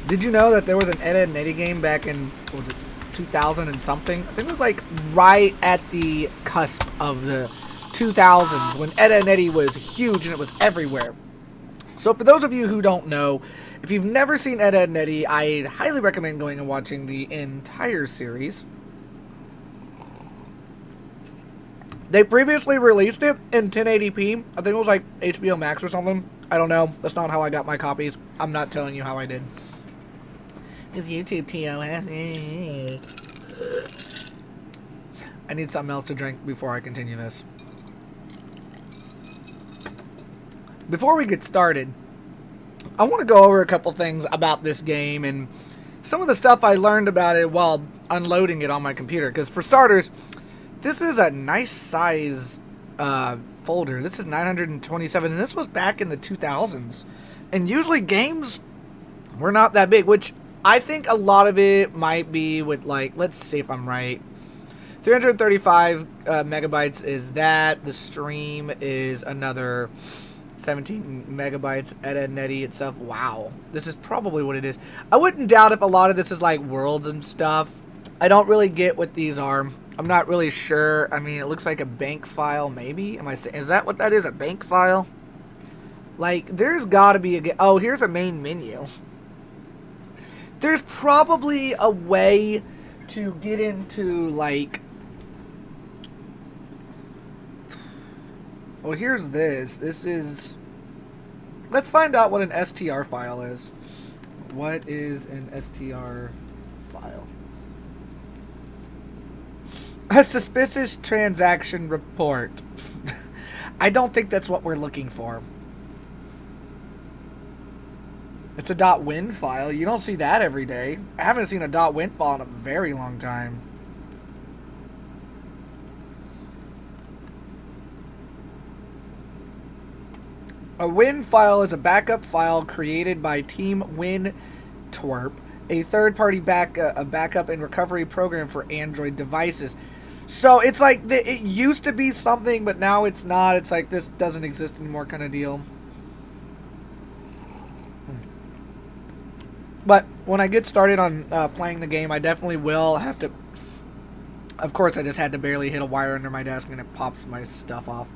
Did you know that there was an Eddy and Eddy game back in, what was it, 2000 and something? I think it was like right at the cusp of the 2000s when Eddy and Eddy was huge and it was everywhere. So for those of you who don't know, if you've never seen Eddy and Eddy, I highly recommend going and watching the entire series. They previously released it in 1080p. I think it was like HBO Max or something. I don't know. That's not how I got my copies. I'm not telling you how I did. Is YouTube TOS? I need something else to drink before I continue this. Before we get started, I want to go over a couple things about this game and some of the stuff I learned about it while unloading it on my computer. Because for starters, this is a nice size folder. This is 927, and this was back in the 2000s. And usually games were not that big, which I think a lot of it might be with, like, let's see if I'm right. 335 megabytes is that. The stream is another 17 megabytes. Eddy and Eddy itself. Wow. This is probably what it is. I wouldn't doubt if a lot of this is like worlds and stuff. I don't really get what these are. I'm not really sure. I mean, it looks like a bank file, maybe. Am I saying, is that what that is? A bank file? Like, there's got to be a... Oh, here's a main menu. There's probably a way to get into, like... Well, here's this. This is... Let's find out what an STR file is. What is an STR file? A suspicious transaction report. I don't think that's what we're looking for. It's a .win file. You don't see that every day. I haven't seen a .win file in a very long time. A WIN file is a backup file created by Team WinTorp, a third-party backup and recovery program for Android devices. So it's like it used to be something, but now it's not. It's like this doesn't exist anymore kind of deal. But when I get started on playing the game, I definitely will have to... Of course, I just had to barely hit a wire under my desk and it pops my stuff off.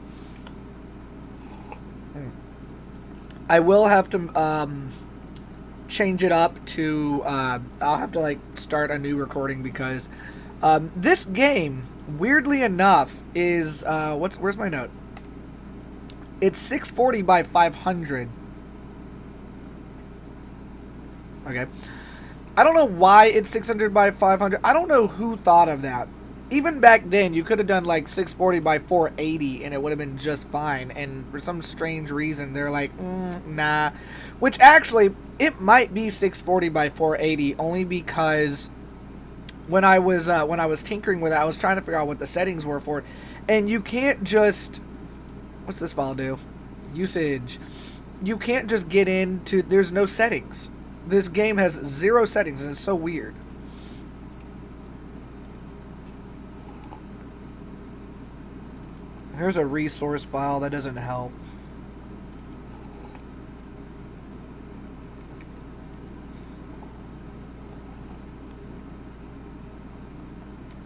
I will have to change it up to... I'll have to like start a new recording because this game, weirdly enough, is... where's my note? It's 640 by 500. Okay. I don't know why it's 600 by 500. I don't know who thought of that. Even back then, you could have done like 640 by 480 and it would have been just fine. And for some strange reason, they're like, nah. Which actually, it might be 640 by 480 only because when I was tinkering with it, I was trying to figure out what the settings were for it. And you can't just... What's this file do? Usage. You can't just get into... There's no settings. This game has 0 settings, and it's so weird. Here's a resource file. That doesn't help.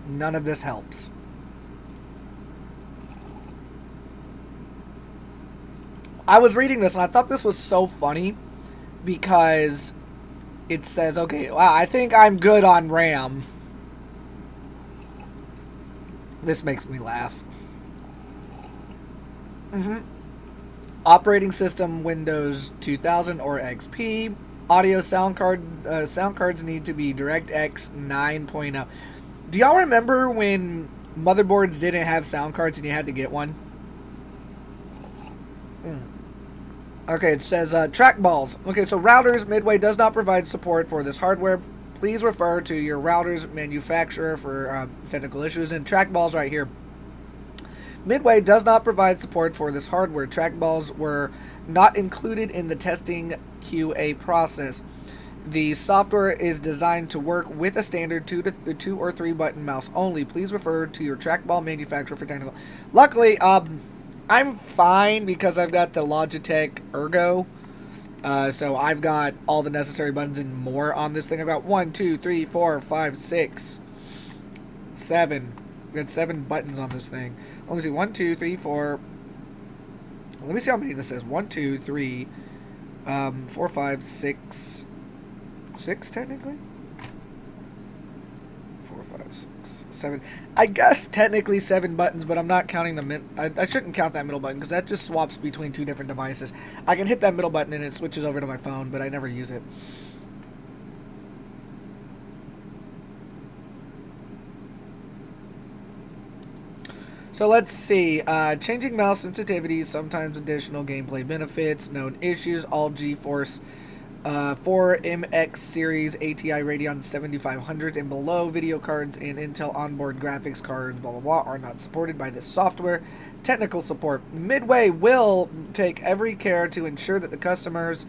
None of this helps. I was reading this, and I thought this was so funny because... It says, okay, wow, I think I'm good on RAM. This makes me laugh. Operating system Windows 2000 or XP. Audio sound cards need to be DirectX 9.0. Do y'all remember when motherboards didn't have sound cards and you had to get one? Okay, it says trackballs. Okay, so routers. Midway does not provide support for this hardware. Please refer to your router's manufacturer for technical issues. And trackballs right here. Midway does not provide support for this hardware. Trackballs were not included in the testing QA process. The software is designed to work with a standard 2 or 3 button mouse only. Please refer to your trackball manufacturer for technical. Luckily, I'm fine because I've got the Logitech Ergo, So I've got all the necessary buttons and more on this thing. I've got 1, 2, 3, 4, 5, 6, 7. We got 7 buttons on this thing. Let me see. 1, 2, 3, 4. Let me see how many this is. 1, 2, 3, 4, 5, 6. 6 technically? 4, 5, 6, 7. I guess technically 7 buttons, but I'm not counting the I shouldn't count that middle button because that just swaps between 2 different devices. I can hit that middle button and it switches over to my phone, but I never use it. So let's see. Changing mouse sensitivities, sometimes additional gameplay benefits, known issues, all GeForce 4MX series ATI Radeon 7500s and below video cards and Intel onboard graphics cards, blah, blah, blah, are not supported by this software. Technical support. Midway will take every care to ensure that the customers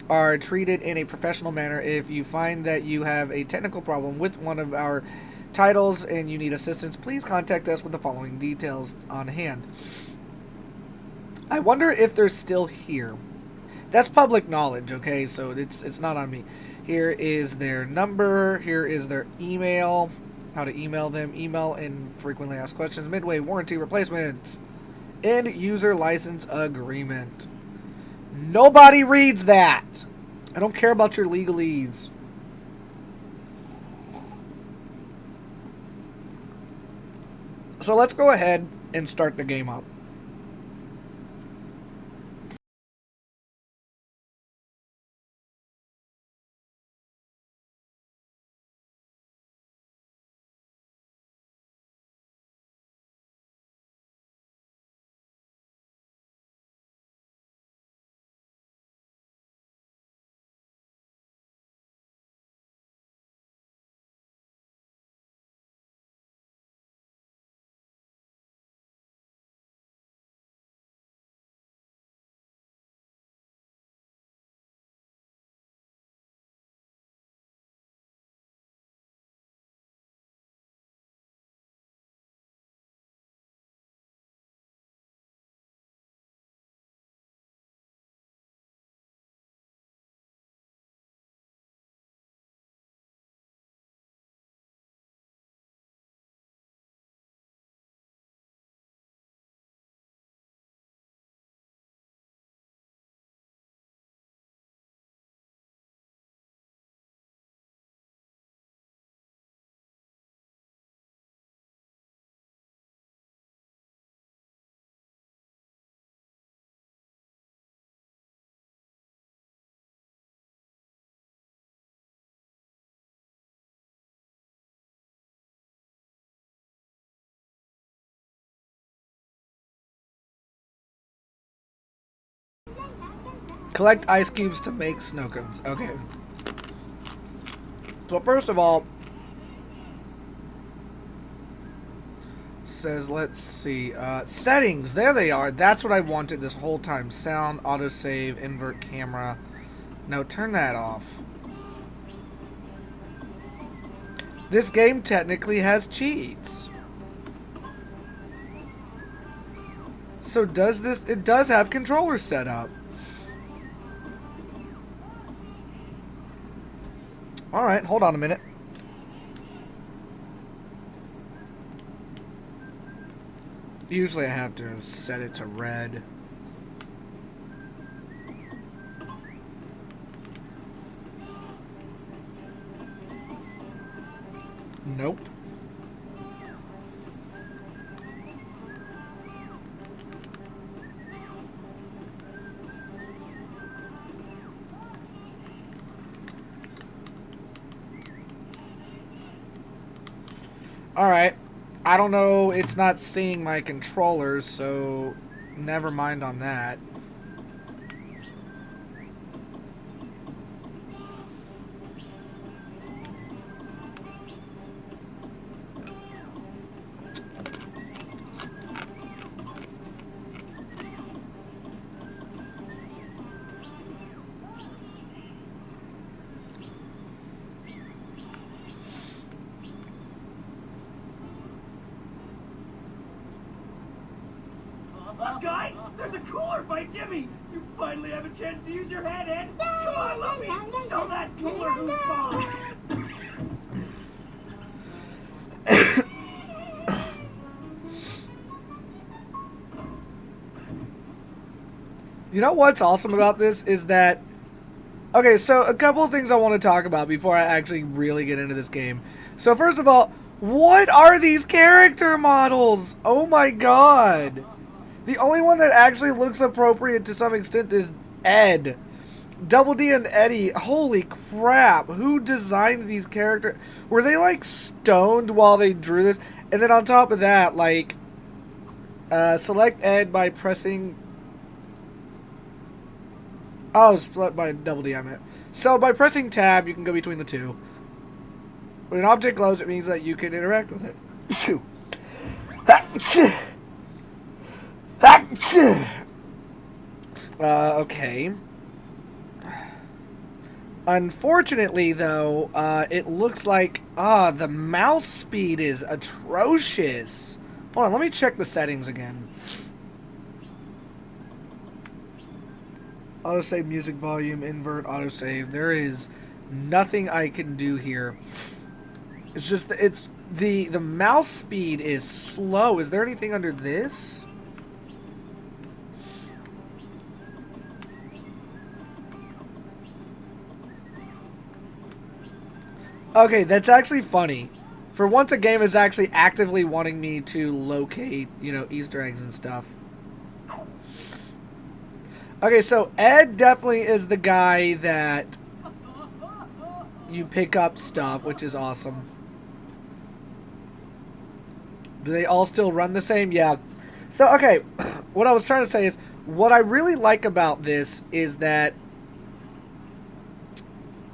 are treated in a professional manner. If you find that you have a technical problem with one of our titles and you need assistance, please contact us with the following details on hand. I wonder if they're still here. That's public knowledge, okay? So it's not on me. Here is their number. Here is their email. How to email them. Email and frequently asked questions. Midway warranty replacements. End user license agreement. Nobody reads that. I don't care about your legalese. So let's go ahead and start the game up. Collect ice cubes to make snow cones. Okay. So first of all, says, let's see, settings. There they are. That's what I wanted this whole time. Sound, autosave, invert camera. No, turn that off. This game technically has cheats. So does this, it does have controllers set up. Alright, hold on a minute. Usually I have to set it to red. Nope. Alright. I don't know, it's not seeing my controllers, so never mind on that. Guys, there's a cooler by Jimmy! You finally have a chance to use your head, Ed. Come on, Luffy. Show that cooler goofball. You know what's awesome about this is that... Okay, so a couple of things I want to talk about before I actually really get into this game. So first of all, what are these character models? Oh my god. The only one that actually looks appropriate to some extent is Ed. Double D and Eddy. Holy crap. Who designed these characters? Were they like stoned while they drew this? And then on top of that, like, select Ed by pressing... Oh, split by double D, I meant. So by pressing tab, you can go between the two. When an object glows, it means that you can interact with it. Okay. Unfortunately, though, it looks like, the mouse speed is atrocious. Hold on, let me check the settings again. Autosave music volume, invert, autosave. There is nothing I can do here. It's just, the mouse speed is slow. Is there anything under this? Okay, that's actually funny. For once, a game is actually actively wanting me to locate, you know, Easter eggs and stuff. Okay, so Ed definitely is the guy that you pick up stuff, which is awesome. Do they all still run the same? Yeah. So, okay, what I was trying to say is, what I really like about this is that...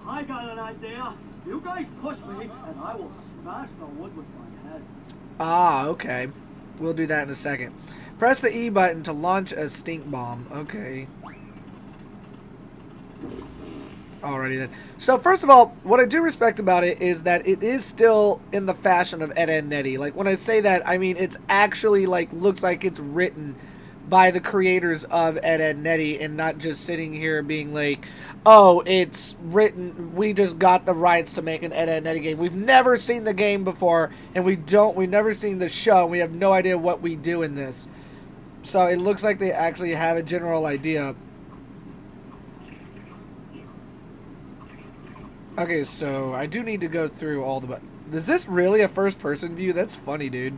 I got an idea. You guys push me, and I will smash the wood with my head. Ah, okay. We'll do that in a second. Press the E button to launch a stink bomb. Okay. Alrighty then. So first of all, what I do respect about it is that it is still in the fashion of Ed, Edd n Eddy. Like, when I say that, I mean it's actually, like, looks like it's written by the creators of Ed, Edd n Eddy, and not just sitting here being like, oh, it's written, we just got the rights to make an Ed, Edd n Eddy game. We've never seen the game before, and we've never seen the show, and we have no idea what we do in this. So it looks like they actually have a general idea. Okay, so I do need to go through all the buttons. Is this really a first-person view? That's funny, dude.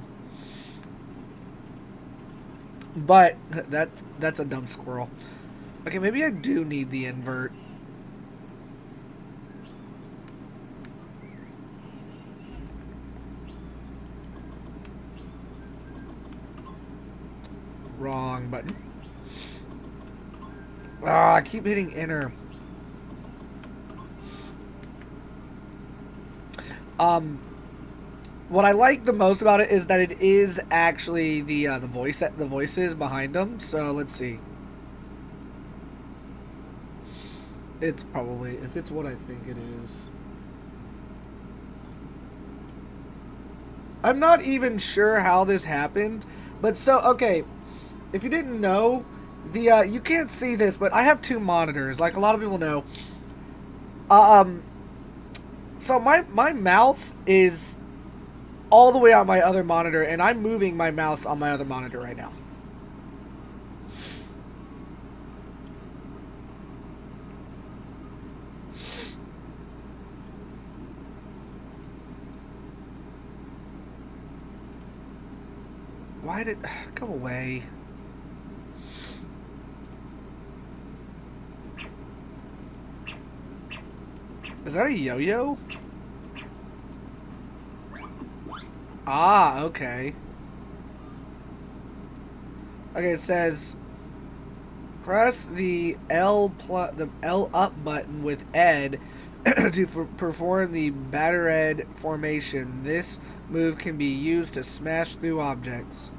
But that's a dumb squirrel. Okay, maybe I do need the invert. Wrong button. Ah, I keep hitting enter. What I like the most about it is that it is actually the voices behind them. So let's see. It's probably, if it's what I think it is. I'm not even sure how this happened, but so okay. If you didn't know, you can't see this, but I have two monitors, like a lot of people know. So my mouse is all the way on my other monitor, and I'm moving my mouse on my other monitor right now. Why did... Come away. Is that a yo-yo? Ah, okay. Okay, it says press the L up button with Ed to perform the batter Ed formation. This move can be used to smash through objects.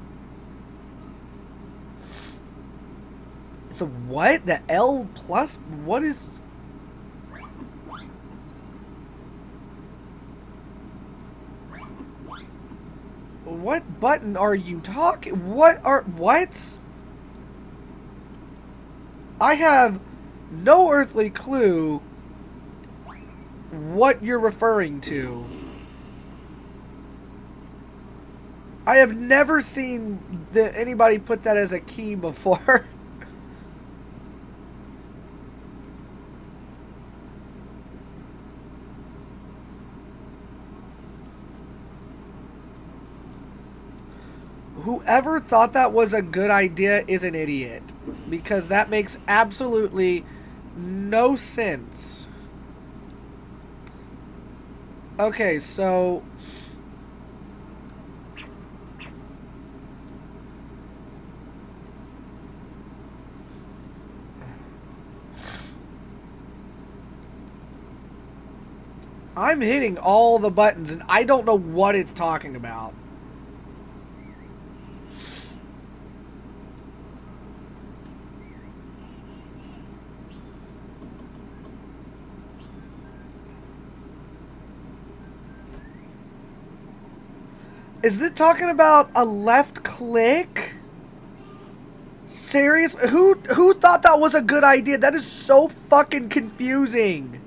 The what? The L plus? What is... What button are you talking? What? I have no earthly clue what you're referring to. I have never seen anybody put that as a key before. Whoever thought that was a good idea is an idiot, because that makes absolutely no sense. Okay, so I'm hitting all the buttons and I don't know what it's talking about. Is it talking about a left click? Serious? Who thought that was a good idea? That is so fucking confusing.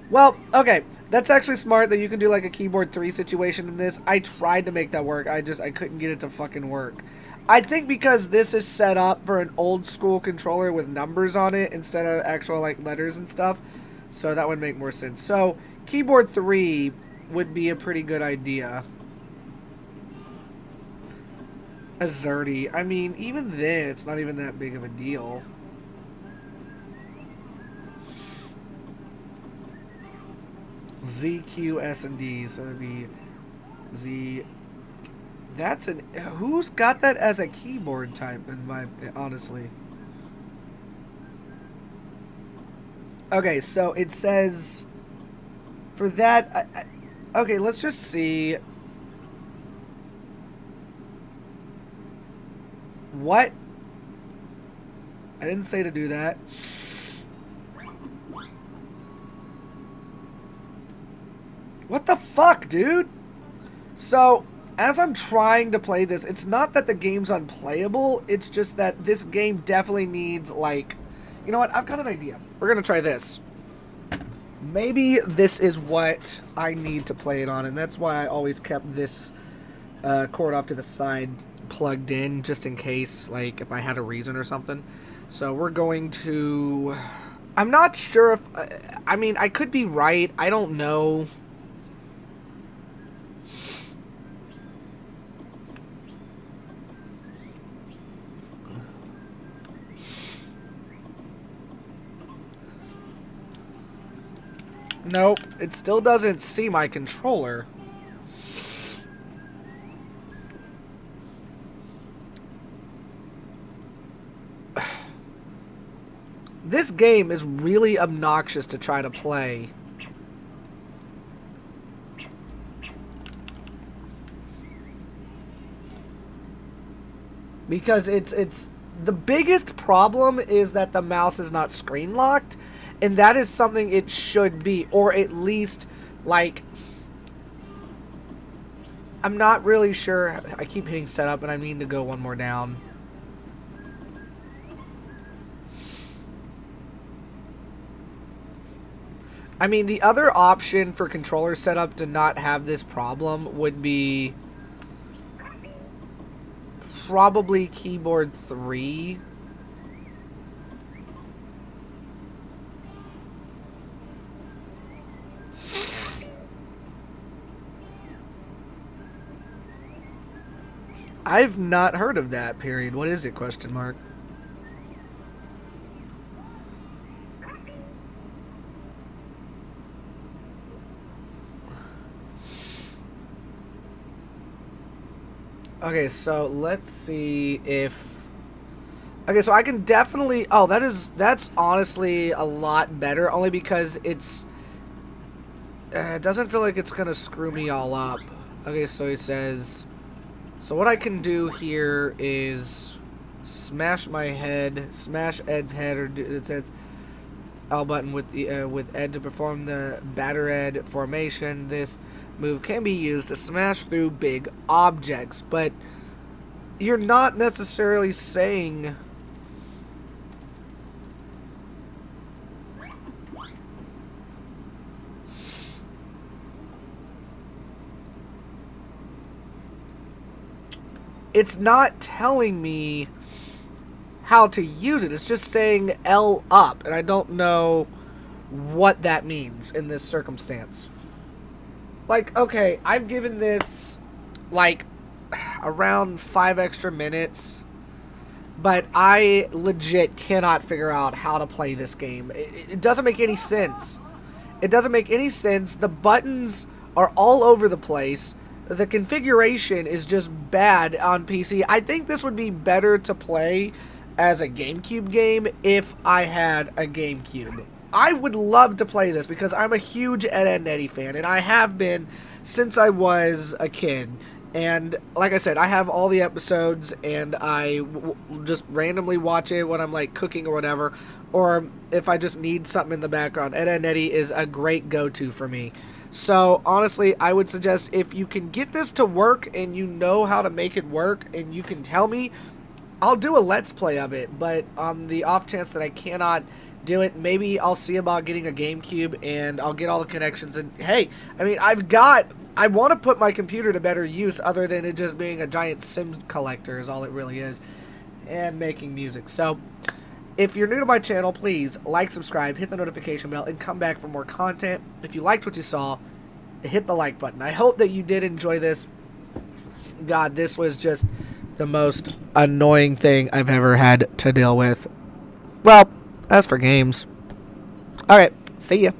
Well, okay. That's actually smart that you can do like a keyboard 3 situation in this. I tried to make that work. I couldn't get it to fucking work. I think because this is set up for an old school controller with numbers on it instead of actual like letters and stuff. So that would make more sense. So keyboard 3 would be a pretty good idea. Azerty. I mean, even then, it's not even that big of a deal. Z, Q, S, and D. So it'd be Z. That's an... Who's got that as a keyboard type, in my... Honestly. Okay, so it says... For that... okay, let's just see... What? I didn't say to do that. What the fuck, dude? So, as I'm trying to play this, it's not that the game's unplayable, it's just that this game definitely needs, like... You know what? I've got an idea. We're gonna try this. Maybe this is what I need to play it on, and that's why I always kept this cord off to the side plugged in, just in case, like, if I had a reason or something. So we're going to... I'm not sure if... I mean, I could be right. I don't know. Nope, it still doesn't see my controller. This game is really obnoxious to try to play. Because it's the biggest problem is that the mouse is not screen locked. And that is something it should be, or at least, like, I'm not really sure. I keep hitting setup, and I mean to go one more down. I mean, the other option for controller setup to not have this problem would be probably keyboard 3. I've not heard of that, period. What is it, question mark? Okay, so let's see if... Okay, so I can definitely... Oh, that's honestly a lot better, only because it's... it doesn't feel like it's gonna screw me all up. Okay, so he says... So what I can do here is smash my head, smash Ed's head, or it says L button with Ed to perform the batter Ed formation. This move can be used to smash through big objects, but you're not necessarily saying... It's not telling me how to use it. It's just saying L up, and I don't know what that means in this circumstance. Like, okay, I've given this, like, around 5 extra minutes, but I legit cannot figure out how to play this game. It doesn't make any sense. It doesn't make any sense. The buttons are all over the place. The configuration is just bad on PC. I think this would be better to play as a GameCube game if I had a GameCube. I would love to play this because I'm a huge Eddy fan, and I have been since I was a kid. And like I said, I have all the episodes, and I just randomly watch it when I'm like cooking or whatever, or if I just need something in the background. Eddy is a great go-to for me. So honestly, I would suggest if you can get this to work and you know how to make it work and you can tell me, I'll do a let's play of it. But on the off chance that I cannot do it, maybe I'll see about getting a GameCube and I'll get all the connections. And hey, I mean, I want to put my computer to better use other than it just being a giant sim collector is all it really is, and making music. So if you're new to my channel, please like, subscribe, hit the notification bell, and come back for more content. If you liked what you saw, hit the like button. I hope that you did enjoy this. God, this was just the most annoying thing I've ever had to deal with. Well, as for games. Alright, see ya.